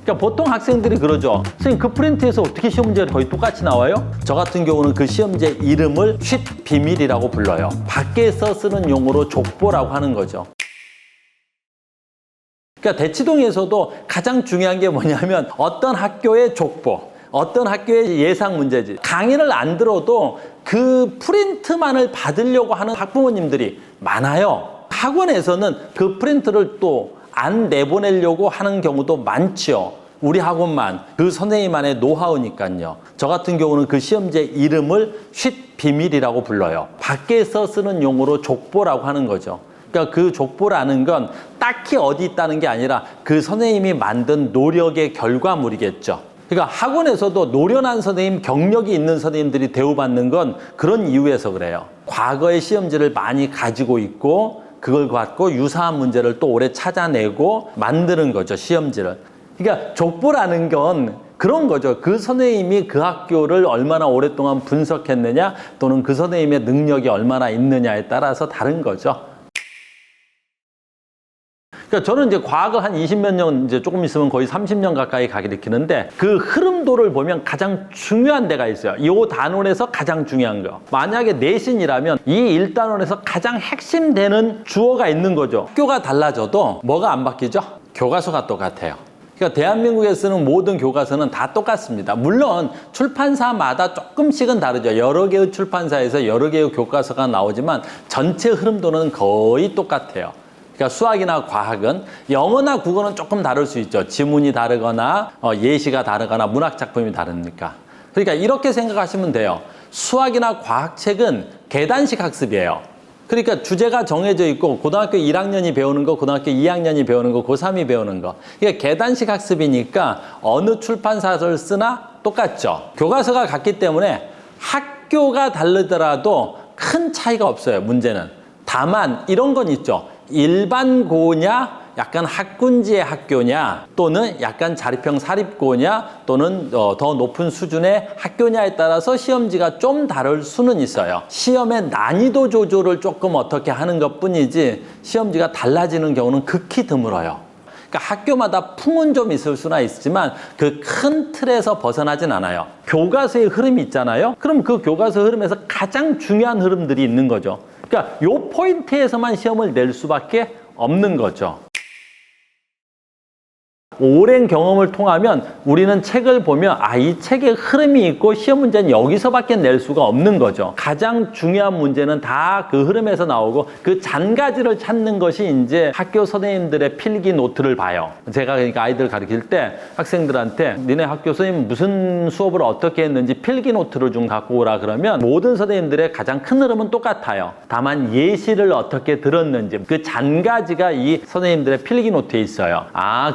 그러니까 보통 학생들이 그러죠. 선생님 그 프린트에서 어떻게 시험 문제가 거의 똑같이 나와요? 저 같은 경우는 그 시험제 이름을 쉿 비밀이라고 불러요. 밖에서 쓰는 용어로 족보라고 하는 거죠. 그러니까 대치동에서도 가장 중요한 게 뭐냐면 어떤 학교의 족보, 어떤 학교의 예상 문제지. 강의를 안 들어도 그 프린트만을 받으려고 하는 학부모님들이 많아요. 학원에서는 그 프린트를 또 안 내보내려고 하는 경우도 많죠. 우리 학원만, 그 선생님만의 노하우니까요. 저 같은 경우는 그 시험제 이름을 쉿 비밀이라고 불러요. 밖에서 쓰는 용어로 족보라고 하는 거죠. 그러니까 그 족보라는 건 딱히 어디 있다는 게 아니라 그 선생님이 만든 노력의 결과물이겠죠. 그러니까 학원에서도 노련한 선생님, 경력이 있는 선생님들이 대우받는 건 그런 이유에서 그래요. 과거의 시험지를 많이 가지고 있고 그걸 갖고 유사한 문제를 또 오래 찾아내고 만드는 거죠, 시험지를. 그러니까 족보라는 건 그런 거죠. 그 선생님이 그 학교를 얼마나 오랫동안 분석했느냐 또는 그 선생님의 능력이 얼마나 있느냐에 따라서 다른 거죠. 그러니까 저는 이제 과학을 한 20몇 년, 이제 조금 있으면 거의 30년 가까이 가리키는데 그 흐름도를 보면 가장 중요한 데가 있어요. 이 단원에서 가장 중요한 거. 만약에 내신이라면 이 1단원에서 가장 핵심되는 주어가 있는 거죠. 학교가 달라져도 뭐가 안 바뀌죠? 교과서가 똑같아요. 그러니까 대한민국에 쓰는 모든 교과서는 다 똑같습니다. 물론 출판사마다 조금씩은 다르죠. 여러 개의 출판사에서 여러 개의 교과서가 나오지만 전체 흐름도는 거의 똑같아요. 그러니까 수학이나 과학은, 영어나 국어는 조금 다를 수 있죠. 지문이 다르거나 예시가 다르거나 문학 작품이 다르니까. 그러니까 이렇게 생각하시면 돼요. 수학이나 과학책은 계단식 학습이에요. 그러니까 주제가 정해져 있고 고등학교 1학년이 배우는 거, 고등학교 2학년이 배우는 거, 고3이 배우는 거. 이게 계단식 학습이니까 어느 출판사를 쓰나 똑같죠. 교과서가 같기 때문에 학교가 다르더라도 큰 차이가 없어요, 문제는. 다만 이런 건 있죠. 일반고냐, 약간 학군지의 학교냐, 또는 약간 자립형 사립고냐, 또는 더 높은 수준의 학교냐에 따라서 시험지가 좀 다를 수는 있어요. 시험의 난이도 조절을 조금 어떻게 하는 것뿐이지 시험지가 달라지는 경우는 극히 드물어요. 그러니까 학교마다 풍은 좀 있을 수나 있지만 그 큰 틀에서 벗어나진 않아요. 교과서의 흐름이 있잖아요. 그럼 그 교과서 흐름에서 가장 중요한 흐름들이 있는 거죠. 그러니까 요 포인트에서만 시험을 낼 수밖에 없는 거죠. 오랜 경험을 통하면 우리는 책을 보면 이 책에 흐름이 있고 시험 문제는 여기서밖에 낼 수가 없는 거죠. 가장 중요한 문제는 다 그 흐름에서 나오고 그 잔가지를 찾는 것이 이제 학교 선생님들의 필기 노트를 봐요. 제가 그러니까 아이들 가르칠 때 학생들한테 니네 학교 선생님 무슨 수업을 어떻게 했는지 필기 노트를 좀 갖고 오라 그러면 모든 선생님들의 가장 큰 흐름은 똑같아요. 다만 예시를 어떻게 들었는지 그 잔가지가 이 선생님들의 필기 노트에 있어요.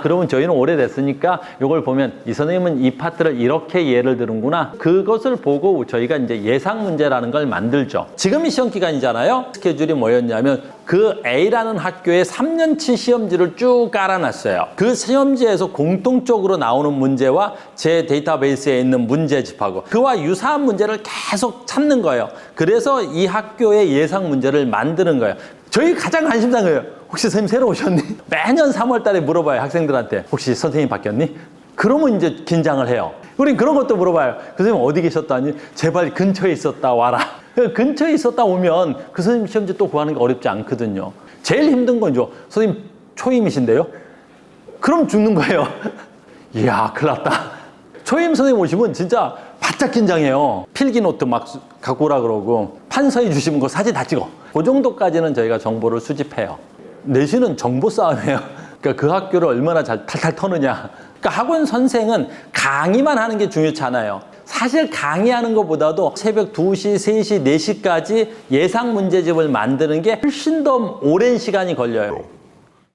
그러면 저희는 오래됐으니까 이걸 보면 이 선생님은 이 파트를 이렇게 예를 드는구나. 그것을 보고 저희가 이제 예상 문제라는 걸 만들죠. 지금이 시험 기간이잖아요. 스케줄이 뭐였냐면 그 A라는 학교에 3년치 시험지를 쭉 깔아놨어요. 그 시험지에서 공통적으로 나오는 문제와 제 데이터베이스에 있는 문제집하고 그와 유사한 문제를 계속 찾는 거예요. 그래서 이 학교의 예상 문제를 만드는 거예요. 저희 가장 관심사인 거예요. 혹시 선생님 새로 오셨니? 매년 3월 달에 물어봐요, 학생들한테. 혹시 선생님 바뀌었니? 그러면 이제 긴장을 해요. 우린 그런 것도 물어봐요. 그 선생님 어디 계셨다니? 제발 근처에 있었다 와라. 근처에 있었다 오면 그 선생님 시험지 또 구하는 게 어렵지 않거든요. 제일 힘든 건죠. 선생님 초임이신데요? 그럼 죽는 거예요. 이야, 큰일 났다. 초임 선생님 오시면 진짜 바짝 긴장해요. 필기노트 막 갖고 오라 그러고 판서해 주시면 그 사진 다 찍어. 그 정도까지는 저희가 정보를 수집해요. 내신은 정보 싸움이에요. 그러니까 그 학교를 얼마나 잘 탈탈 터느냐. 그러니까 학원 선생은 강의만 하는 게 중요치 않아요. 사실 강의하는 것보다도 새벽 2시, 3시, 4시까지 예상 문제집을 만드는 게 훨씬 더 오랜 시간이 걸려요.